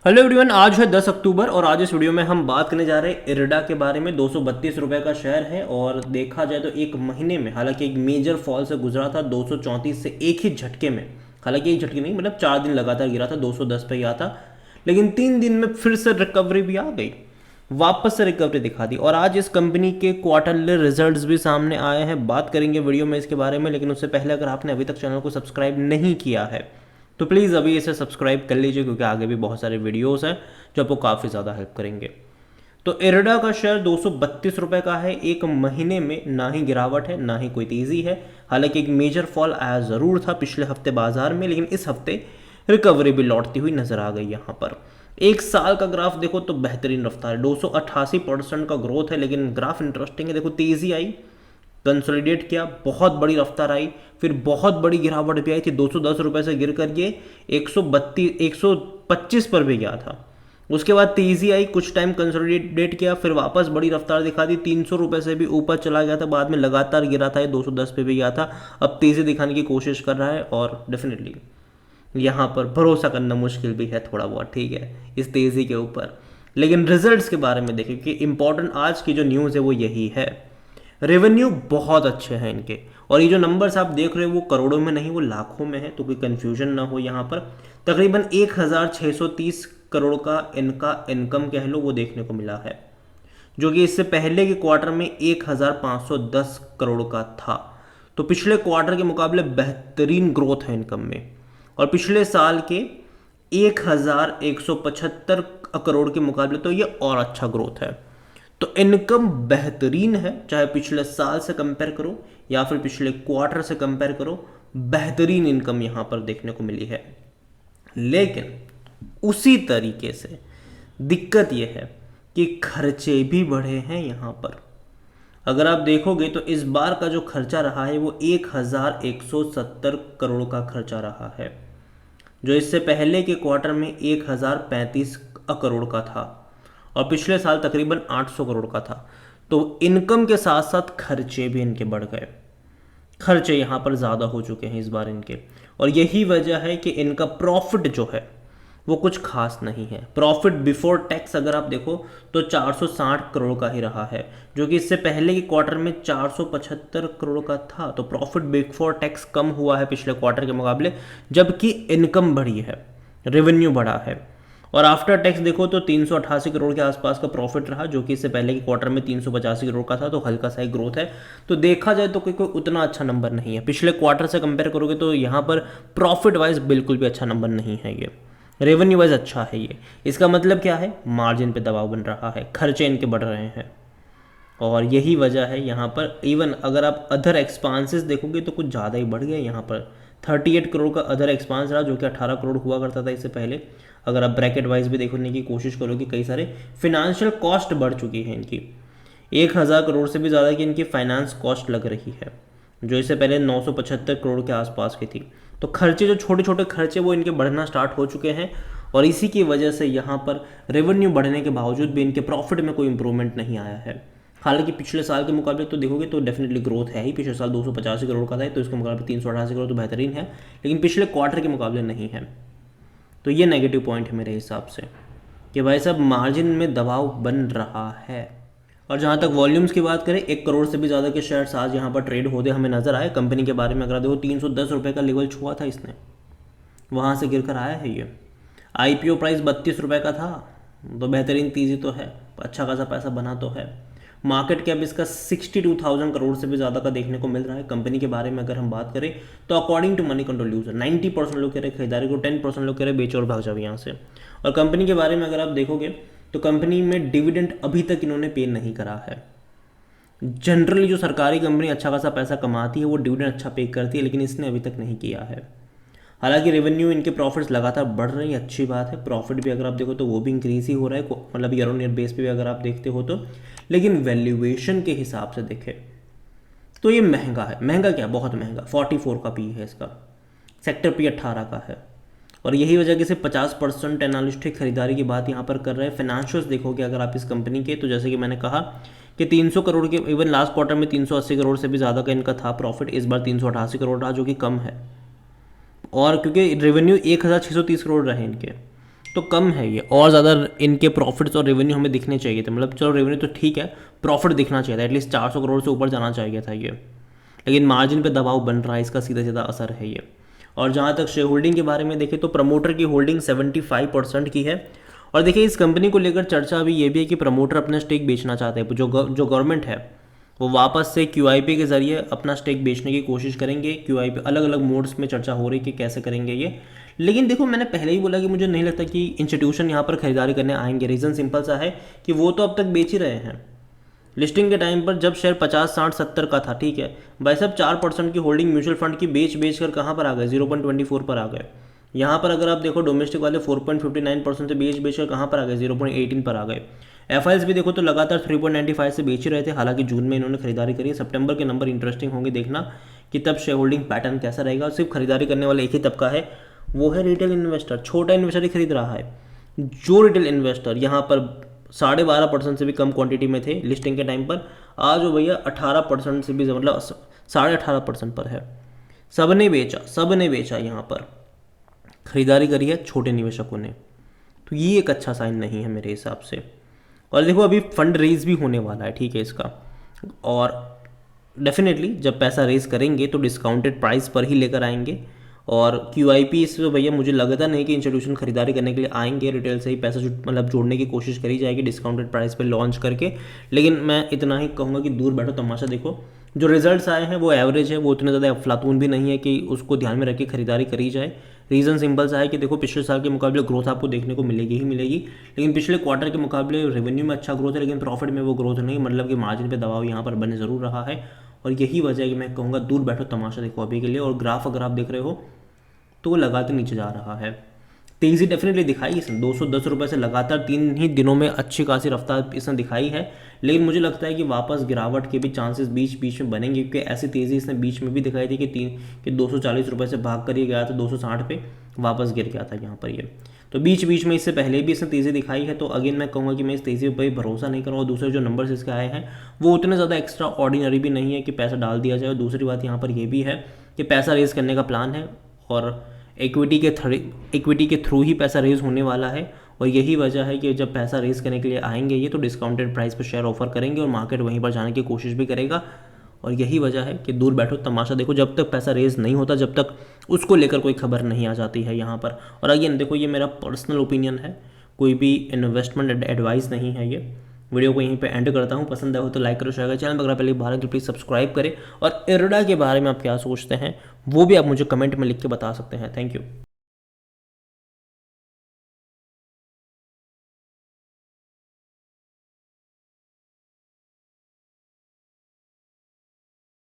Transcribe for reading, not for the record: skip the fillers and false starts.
Hello everyone, आज है 10 अक्टूबर और आज इस वीडियो में हम बात करने जा रहे हैं इरडा के बारे में। 232 रुपये का शेयर है और देखा जाए तो एक महीने में, हालांकि एक मेजर फॉल से गुजरा था 234 से एक ही झटके में। हालांकि एक झटके नहीं, मतलब 4 दिन लगातार गिरा था, 210 पे गया था, लेकिन 3 दिन में फिर से रिकवरी भी आ गई, वापस से रिकवरी दिखा दी। और आज इस कंपनी के क्वार्टरली रिजल्ट्स भी सामने आए हैं, बात करेंगे वीडियो में इसके बारे में। लेकिन उससे पहले अगर आपने अभी तक चैनल को सब्सक्राइब नहीं किया है तो प्लीज़ अभी इसे सब्सक्राइब कर लीजिए, क्योंकि आगे भी बहुत सारे वीडियोस हैं जो आपको काफ़ी ज़्यादा हेल्प करेंगे। तो इरडा का शेयर 232 रुपये का है। एक महीने में ना ही गिरावट है ना ही कोई तेज़ी है। हालांकि एक मेजर फॉल आया ज़रूर था पिछले हफ्ते बाजार में, लेकिन इस हफ्ते रिकवरी भी लौटती हुई नजर आ गई यहाँ पर। एक साल का ग्राफ देखो तो बेहतरीन रफ्तार है, 288% का ग्रोथ है। लेकिन ग्राफ इंटरेस्टिंग है, देखो तेज़ी आई, कंसोलिडेट किया, बहुत बड़ी रफ्तार आई, फिर बहुत बड़ी गिरावट भी आई थी। 210 रुपये से गिर कर ये 125 पर भी गया था। उसके बाद तेजी आई, कुछ टाइम कंसोलिडेट किया, फिर वापस बड़ी रफ्तार दिखा दी, 300 रुपये से भी ऊपर चला गया था, बाद में लगातार गिरा था, ये 210 पे भी गया था। अब तेज़ी दिखाने की कोशिश कर रहा है और डेफिनेटली यहाँ पर भरोसा करना मुश्किल भी है थोड़ा बहुत, ठीक है, इस तेज़ी के ऊपर। लेकिन रिजल्ट्स के बारे में देखें कि इंपॉर्टेंट आज की जो न्यूज़ है वो यही है। रेवेन्यू बहुत अच्छे हैं इनके, और ये जो नंबर्स आप देख रहे हो वो करोड़ों में नहीं, वो लाखों में है, तो कोई कंफ्यूजन ना हो यहाँ पर। तकरीबन 1630 करोड़ का इनका इनकम कह लो वो देखने को मिला है, जो कि इससे पहले के क्वार्टर में 1510 करोड़ का था। तो पिछले क्वार्टर के मुकाबले बेहतरीन ग्रोथ है इनकम में, और पिछले साल के 1175 करोड़ के मुकाबले तो ये और अच्छा ग्रोथ है। तो इनकम बेहतरीन है, चाहे पिछले साल से कंपेयर करो या फिर पिछले क्वार्टर से कंपेयर करो, बेहतरीन इनकम यहां पर देखने को मिली है। लेकिन उसी तरीके से दिक्कत यह है कि खर्चे भी बढ़े हैं यहां पर। अगर आप देखोगे तो इस बार का जो खर्चा रहा है वो 1170 करोड़ का खर्चा रहा है, जो इससे पहले के क्वार्टर में 1035 करोड़ का था, और पिछले साल तकरीबन 800 करोड़ का था। तो इनकम के साथ साथ खर्चे भी इनके बढ़ गए, खर्चे यहाँ पर ज़्यादा हो चुके हैं इस बार इनके। और यही वजह है कि इनका प्रॉफिट जो है वो कुछ खास नहीं है। प्रॉफिट बिफोर टैक्स अगर आप देखो तो 460 करोड़ का ही रहा है, जो कि इससे पहले के क्वार्टर में 475 करोड़ का था। तो प्रॉफिट बिफोर टैक्स कम हुआ है पिछले क्वार्टर के मुकाबले, जबकि इनकम बढ़ी है, रेवेन्यू बढ़ा है। और आफ्टर टैक्स देखो तो 388 करोड़ के आसपास का प्रॉफिट रहा, जो कि इससे पहले के क्वार्टर में 385 करोड़ का था। तो हल्का सा ही ग्रोथ है। तो देखा जाए तो कोई उतना अच्छा नंबर नहीं है। पिछले क्वार्टर से कंपेयर करोगे तो यहाँ पर प्रॉफिट वाइज बिल्कुल भी अच्छा नंबर नहीं है ये। रेवेन्यू वाइज अच्छा है ये। इसका मतलब क्या है, मार्जिन पे दबाव बन रहा है, खर्चे इनके बढ़ रहे हैं, और यही वजह है यहाँ पर। इवन अगर आप अदर एक्सपांसेस देखोगे तो कुछ ज़्यादा ही बढ़ गया यहाँ पर। 38 करोड़ का अदर एक्सपांस रहा, जो कि 18 करोड़ हुआ करता था इससे पहले। अगर आप ब्रैकेट वाइज भी देखने की कोशिश करोगे, कई सारे फिनेंशियल कॉस्ट बढ़ चुकी है इनकी। 1000 करोड़ से भी ज़्यादा की इनकी फाइनेंस कॉस्ट लग रही है, जो इससे पहले 975 करोड़ के आसपास की थी। तो खर्चे, जो छोटे छोटे खर्चे, वो इनके बढ़ना स्टार्ट हो चुके हैं, और इसी की वजह से यहाँ पर रेवेन्यू बढ़ने के बावजूद भी इनके प्रॉफिट में कोई इंप्रूवमेंट नहीं आया है। हालांकि पिछले साल के मुकाबले तो देखोगे तो डेफिनेटली ग्रोथ है ही। पिछले साल 285 करोड़ का था, तो इसके मुकाबले 388 करोड़ तो बेहतरीन है, लेकिन पिछले क्वार्टर के मुकाबले नहीं है। तो ये नेगेटिव पॉइंट है मेरे हिसाब से, कि भाई साहब मार्जिन में दबाव बन रहा है। और जहाँ तक वॉल्यूम्स की बात करें, 1 करोड़ से भी ज़्यादा के शेयर्स आज यहाँ पर ट्रेड होते हमें नजर आए। कंपनी के बारे में अगर देखो 310 रुपये का लेवल छुआ था इसने, वहाँ से गिर कर आया है ये। IPO प्राइस 32 रुपये का था, तो बेहतरीन तेज़ी तो है, अच्छा खासा पैसा बना तो है। मार्केट कैप इसका 62,000 करोड़ से भी ज़्यादा का देखने को मिल रहा है। कंपनी के बारे में अगर हम बात करें तो according to Moneycontrol user 90% लोग कह रहे खरीदारी को, 10% लोग कह रहे बेचो और भाग जाओ यहाँ से। और कंपनी के बारे में अगर आप देखोगे तो कंपनी में डिविडेंड अभी तक इन्होंने पे नहीं करा है। जनरली जो सरकारी कंपनी अच्छा खासा पैसा कमाती है वो डिविडेंड अच्छा पे करती है, लेकिन इसने अभी तक नहीं किया है। हालांकि रेवेन्यू, इनके प्रॉफिट्स लगातार बढ़ रही है, अच्छी बात है। प्रॉफिट भी अगर आप देखो तो वो भी इंक्रीज ही हो रहा है, मतलब ईयर ऑन ईयर बेस पे भी अगर आप देखते हो तो। लेकिन वैल्यूएशन के हिसाब से देखें तो ये महंगा है। महंगा क्या, बहुत महंगा, 44 का पी है इसका, सेक्टर पी 18 का है। और यही वजह कि सिर्फ 50% एनालिस्ट खरीदारी की बात यहाँ पर कर रहे हैं। फाइनेंशियल्स देखोगे अगर आप इस कंपनी के, तो जैसे कि मैंने कहा कि 300 करोड़ के, इवन लास्ट क्वार्टर में 380 करोड़ से भी ज़्यादा का इनका था प्रॉफिट, इस बार 388 करोड़ रहा, जो कि कम है। और क्योंकि रेवेन्यू 1630 करोड़ रहे इनके, तो कम है ये, और ज़्यादा इनके प्रॉफिट्स और रेवेन्यू हमें दिखने चाहिए थे। मतलब चलो रेवेन्यू तो ठीक है, प्रॉफिट दिखना चाहिए था, एटलीस्ट 400 करोड़ से ऊपर जाना चाहिए था ये, लेकिन मार्जिन पे दबाव बन रहा है, इसका सीधा सीधा असर है ये। और जहाँ तक शेयर होल्डिंग के बारे में देखें तो प्रमोटर की होल्डिंग 75% की है। और देखिए इस कंपनी को लेकर चर्चा अभी ये भी है कि प्रमोटर अपना स्टेक बेचना चाहते हैं, जो गवर्नमेंट है वो वापस से QIP के जरिए अपना स्टेक बेचने की कोशिश करेंगे। QIP अलग अलग मोड्स में चर्चा हो रही है कि कैसे करेंगे ये, लेकिन देखो मैंने पहले ही बोला कि मुझे नहीं लगता कि इंस्टीट्यूशन यहाँ पर खरीदारी करने आएंगे। रीज़न सिंपल सा है कि वो तो अब तक बेच ही रहे हैं। लिस्टिंग के टाइम पर जब शेयर 50, 60, 70 का था, ठीक है भाई साहब, 4% की होल्डिंग म्यूचुअल फंड की बेच कर कहाँ पर आ गए, 0.24 पर आ गए। यहाँ पर अगर आप देखो डोमेस्टिक वाले 4.59% से बेच कर कहाँ पर आ गए, 0.18 पर आ गए। FIs भी देखो तो लगातार 3.95 से बेच ही रहे थे, हालांकि जून में इन्होंने खरीदारी करी। सितंबर के नंबर इंटरेस्टिंग होंगे, देखना कि तब शेयर होल्डिंग पैटर्न कैसा रहेगा। सिर्फ खरीदारी करने वाला एक ही तबका है, वो है रिटेल इन्वेस्टर। छोटा इन्वेस्टर ही खरीद रहा है। जो रिटेल इन्वेस्टर यहाँ पर 12.5% से भी कम क्वांटिटी में थे लिस्टिंग के टाइम पर, आज वो भैया 18% से भी, मतलब 18.5% पर है। सबने बेचा यहाँ पर, खरीदारी करी है छोटे निवेशकों ने। तो ये एक अच्छा साइन नहीं है मेरे हिसाब से। और देखो अभी फंड रेज भी होने वाला है, ठीक है इसका, और डेफिनेटली जब पैसा रेज करेंगे तो डिस्काउंटेड प्राइस पर ही लेकर आएंगे। और QIP से तो भैया मुझे लगता नहीं कि इंस्टीट्यूशन खरीदारी करने के लिए आएंगे, रिटेल से ही पैसा मतलब जोड़ने की कोशिश करी जाएगी डिस्काउंटेड प्राइस पे लॉन्च करके। लेकिन मैं इतना ही कहूँगा कि दूर बैठो तमाशा देखो। जो रिजल्ट्स आए हैं वो एवरेज है, वो उतने ज़्यादा अफलातून भी नहीं है कि उसको ध्यान में रख के खरीदारी करी जाए। रीज़न सिंपल सा है कि देखो पिछले साल के मुकाबले ग्रोथ आपको देखने को मिलेगी ही मिलेगी, लेकिन पिछले क्वार्टर के मुकाबले रेवेन्यू में अच्छा ग्रोथ है, लेकिन प्रॉफिट में वो ग्रोथ नहीं, मतलब कि मार्जिन पे दबाव यहाँ पर बने ज़रूर रहा है। और यही वजह है कि मैं कहूँगा दूर बैठो तमाशा देखो अभी के लिए। और ग्राफ अगर आप देख रहे हो तो वो लगातार नीचे जा रहा है। तेज़ी डेफिनेटली दिखाई इसने, 210 रुपये से लगातार 3 ही दिनों में अच्छी खासी रफ्तार इसने दिखाई है। लेकिन मुझे लगता है कि वापस गिरावट के भी चांसेस बीच बीच में बनेंगे, क्योंकि ऐसी तेज़ी इसने बीच में भी दिखाई थी कि 240 रुपये से भाग कर ये गया था 260 पे, वापस गिर गया था यहाँ पर ये। तो बीच बीच में इससे पहले भी इसने तेज़ी दिखाई है। तो अगेन मैं कहूँगा कि मैं इस तेज़ी पर भरोसा नहीं करूँगा। दूसरे जो नंबर्स इसके आए हैं वो उतने ज़्यादा एक्स्ट्रा ऑर्डिनरी भी नहीं है कि पैसा डाल दिया जाए। और दूसरी बात यहाँ पर यह भी है कि पैसा रेज करने का प्लान है, और इक्विटी के थ्रू ही पैसा रेज होने वाला है। और यही वजह है कि जब पैसा रेज करने के लिए आएंगे ये, तो डिस्काउंटेड प्राइस पर शेयर ऑफर करेंगे और मार्केट वहीं पर जाने की कोशिश भी करेगा। और यही वजह है कि दूर बैठो तमाशा देखो, जब तक पैसा रेज नहीं होता, जब तक उसको लेकर कोई खबर नहीं आ जाती है यहाँ पर। और अगेन देखो ये मेरा पर्सनल ओपिनियन है, कोई भी इन्वेस्टमेंट एडवाइस नहीं है ये। वीडियो को यहीं पे एंड करता हूँ। पसंद आया हो तो लाइक करो, शेयर करो, चैनल पर अगर पहले बार तो प्लीज़ सब्सक्राइब करें। और इरडा के बारे में आप क्या सोचते हैं वो भी आप मुझे कमेंट में लिख के बता सकते हैं। Thank you.